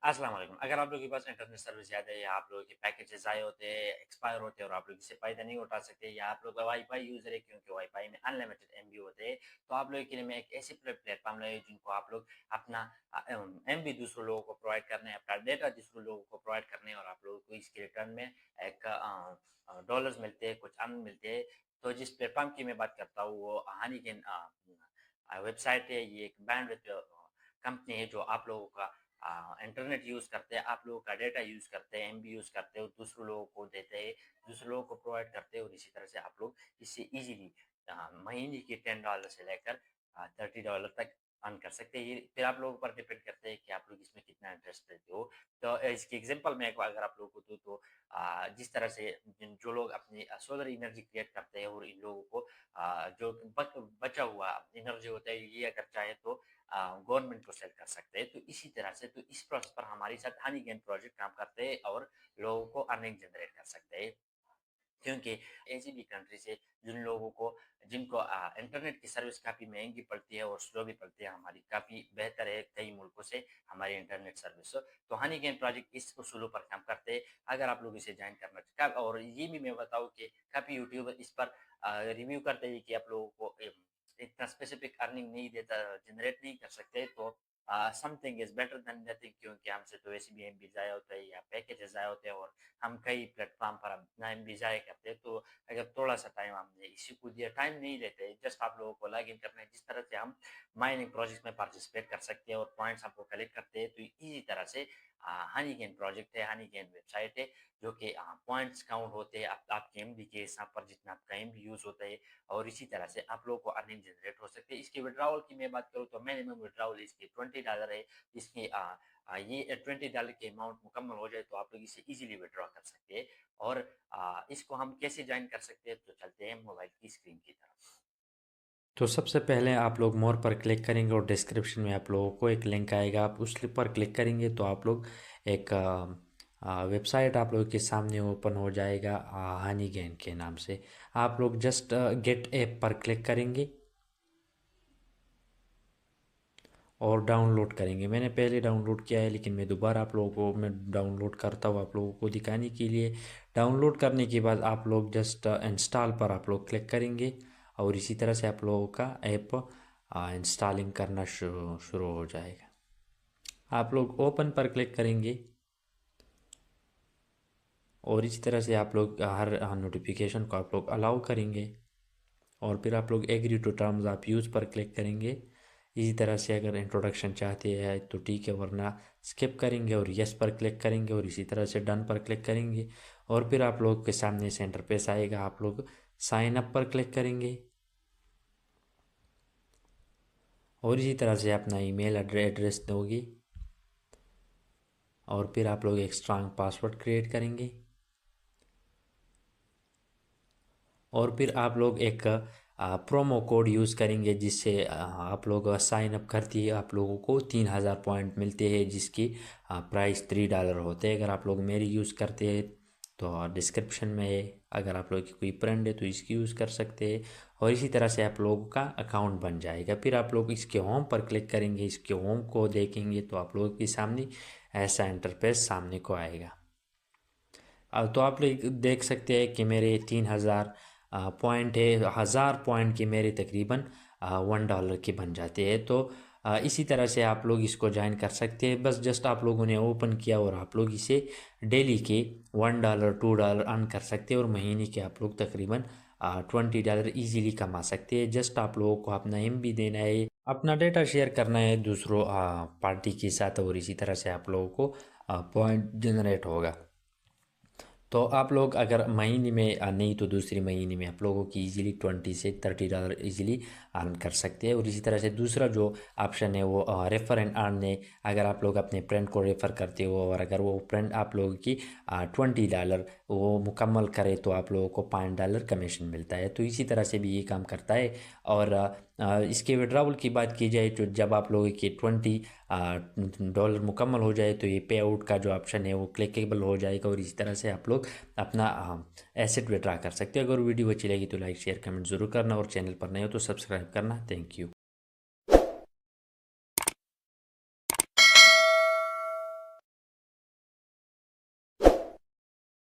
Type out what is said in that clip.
अस्सलाम वालेकुम। अगर आप लोगों के पास इंटरनेट सर्विस ज़्यादा है या आप लोगों के पैकेजेस ज़ाया होते हैं, एक्सपायर होते हैं और आप लोग इससे फ़ायदा नहीं उठा सकते या आप लोग वाईफ़ाई यूज़र है क्योंकि वाईफ़ाई में अनलिमिटेड एमबी होते हैं, तो आप लोगों के लिए मैं एक ऐसी प्लेटफ़ॉर्म लाया हूँ जिनको आप लोग अपना एमबी दूसरों लोगों को प्रोवाइड करने हैं, अपना डेटा दूसरों लोगों को प्रोवाइड करने हैं और आप लोगों को इसके रिटर्न में एक डॉलर्स मिलते हैं, कुछ अर्न मिलते हैं। तो जिस प्लेटफ़ॉर्म की मैं बात करता हूँ वो हनीगन वेबसाइट है। ये एक बैंडविड्थ कंपनी है जो आप लोगों का इंटरनेट यूज़ करते हैं, आप लोगों का डेटा यूज़ करते हैं, एमबी यूज़ करते हो, दूसरों लोगों को देते हैं, दूसरे लोगों को प्रोवाइड करते हैं और इसी तरह से आप लोग इससे ईज़िली महीने के $10 से लेकर $30 तक अर्न कर सकते हैं। ये फिर आप लोगों पर डिपेंड करते हैं कि आप लोग इसमें कितना इंटरेस्ट लेते हो। तो इसकी एग्ज़ाम्पल मैं अगर आप लोगों को दूँ तो जिस तरह से जो लोग अपनी सोलर एनर्जी क्रिएट करते हैं और इन लोगों को जो बचा हुआ एनर्जी होता है, ये अगर चाहे तो गवर्नमेंट को सेल कर सकते हैं। तो इसी तरह से तो इस प्रोसेस पर हमारे साथ हनी गेन प्रोजेक्ट काम करते हैं और लोगों को अर्निंग जनरेट कर सकते हैं। क्योंकि ऐसी भी कंट्रीज़ है जिन लोगों को जिनको इंटरनेट की सर्विस काफ़ी महँगी पड़ती है और स्लो भी पड़ती है, हमारी काफ़ी बेहतर है कई मुल्कों से हमारी इंटरनेट सर्विस। तो हनी गेन प्रोजेक्ट इस उसूलों पर काम करते हैं। अगर आप लोग इसे जॉइन करना और ये भी मैं बताऊँ कि काफ़ी यूट्यूबर इस पर रिव्यू करते हैं कि आप लोगों को इतना स्पेसिफिक अर्निंग नहीं देता, जनरेट नहीं कर सकते, तो something is better than nothing, क्योंकि हमसे तो वैसे भी एमबी ज़ाया होता है या पैकेजेज़ ज़ाया होते हैं और हम कई प्लेटफ़ॉर्म पर अपना एमबी ज़ाया करते हैं। तो अगर थोड़ा-सा टाइम हमने इसी को दिया, टाइम नहीं लेते, जस्ट आप लोगों को लॉगिन करना है। जिस तरह से हम माइनिंग प्रोजेक्ट में पार्टिसिपेट कर सकते हैं और पॉइंट्स आपको कलेक्ट करते हैं, तो इसी तरह से हनी गेन प्रोजेक्ट है, हनी गेन वेबसाइट है, जो कि पॉइंट्स काउंट होते हैं आपके एमबी के हिसाब पर जितना आपका एमबी यूज़ होता है और इसी तरह से आप लोगों को अर्निंग जनरेट हो सकती है। इसके विड्रॉवल की मैं बात करूँ तो मिनिमम विड्रॉवल इसकी $20 है। इसकी ये $20 की अमाउंट मुकम्मल हो जाए तो आप लोग इसे ईज़िली विथड्रॉ कर सकते हैं और इसको हम कैसे जॉइन कर सकते हैं, तो चलते हैं मोबाइल की स्क्रीन की तरफ। तो सबसे पहले आप लोग मोर पर क्लिक करेंगे और डिस्क्रिप्शन में आप लोगों को एक लिंक आएगा, आप उस पर क्लिक करेंगे तो आप लोग एक वेबसाइट आप लोगों के सामने ओपन हो जाएगा हनी गेन के नाम से। आप लोग जस्ट गेट ऐप पर क्लिक करेंगे और डाउनलोड करेंगे। मैंने पहले डाउनलोड किया है लेकिन मैं दोबारा आप लोगों को मैं डाउनलोड करता हूँ आप लोगों को दिखाने के लिए। डाउनलोड करने के बाद आप लोग जस्ट इंस्टॉल पर आप लोग क्लिक करेंगे और इसी तरह से आप लोगों का ऐप इंस्टॉलिंग करना शुरू शुरू हो जाएगा। आप लोग ओपन पर क्लिक करेंगे और इसी तरह से आप लोग हर नोटिफिकेशन को आप लोग अलाउ करेंगे और फिर आप लोग एग्री टू टर्म्स आप यूज़ पर क्लिक करेंगे। इसी तरह से अगर इंट्रोडक्शन चाहते हैं तो ठीक है, वरना स्किप करेंगे और यस पर क्लिक करेंगे और इसी तरह से डन पर क्लिक करेंगे और फिर आप लोग के सामने से इंटरफेस आएगा। आप लोग साइन अप पर क्लिक करेंगे और इसी तरह से अपना ईमेल एड्रेस दोगे और फिर आप लोग एक स्ट्रांग पासवर्ड क्रिएट करेंगे और फिर आप लोग एक प्रोमो कोड यूज़ करेंगे जिससे आप लोग साइन अप करती है आप लोगों को 3000 पॉइंट मिलते हैं जिसकी प्राइस $3 होते हैं। अगर आप लोग मेरी यूज़ करते हैं तो डिस्क्रिप्शन में है, अगर आप लोग की कोई फ्रेंड है तो इसकी यूज़ कर सकते हैं और इसी तरह से आप लोगों का अकाउंट बन जाएगा। फिर आप लोग इसके होम पर क्लिक करेंगे, इसके होम को देखेंगे तो आप लोगों के सामने ऐसा इंटरफेस सामने को आएगा। तो आप लोग देख सकते हैं कि मेरे 3000 पॉइंट है, 1000 पॉइंट के मेरे तकरीबन $1 के बन जाते हैं। तो इसी तरह से आप लोग इसको ज्वाइन कर सकते हैं। बस जस्ट आप लोगों ने ओपन किया और आप लोग इसे डेली के $1 $2 अर्न कर सकते हैं और महीने के आप लोग तकरीबन $20 ईजीली कमा सकते हैं। जस्ट आप लोगों को अपना एमबी देना है, अपना डेटा शेयर करना है दूसरों पार्टी के साथ और इसी तरह से आप लोगों को पॉइंट जनरेट होगा। तो आप लोग अगर महीने में नहीं तो दूसरी महीने में आप लोगों की इजीली $20 से $30 इजीली अर्न कर सकते हैं। और इसी तरह से दूसरा जो ऑप्शन है वो रेफर एंड अर्न है। अगर आप लोग अपने फ्रेंड को रेफ़र करते हो और अगर वो फ्रेंड आप लोगों की $20 वो मुकम्मल करे तो आप लोगों को $5 कमीशन मिलता है। तो इसी तरह से भी ये काम करता है। और इसके विड्रावल की बात की जाए तो जब आप लोगों के $20 मुकम्मल हो जाए तो ये पे आउट का जो ऑप्शन है वो क्लिकेबल हो जाएगा और इस तरह से आप लोग अपना एसेट विड्रा कर सकते हो। अगर वीडियो अच्छी लगी तो लाइक शेयर कमेंट ज़रूर करना और चैनल पर नए हो तो सब्सक्राइब करना। Thank you.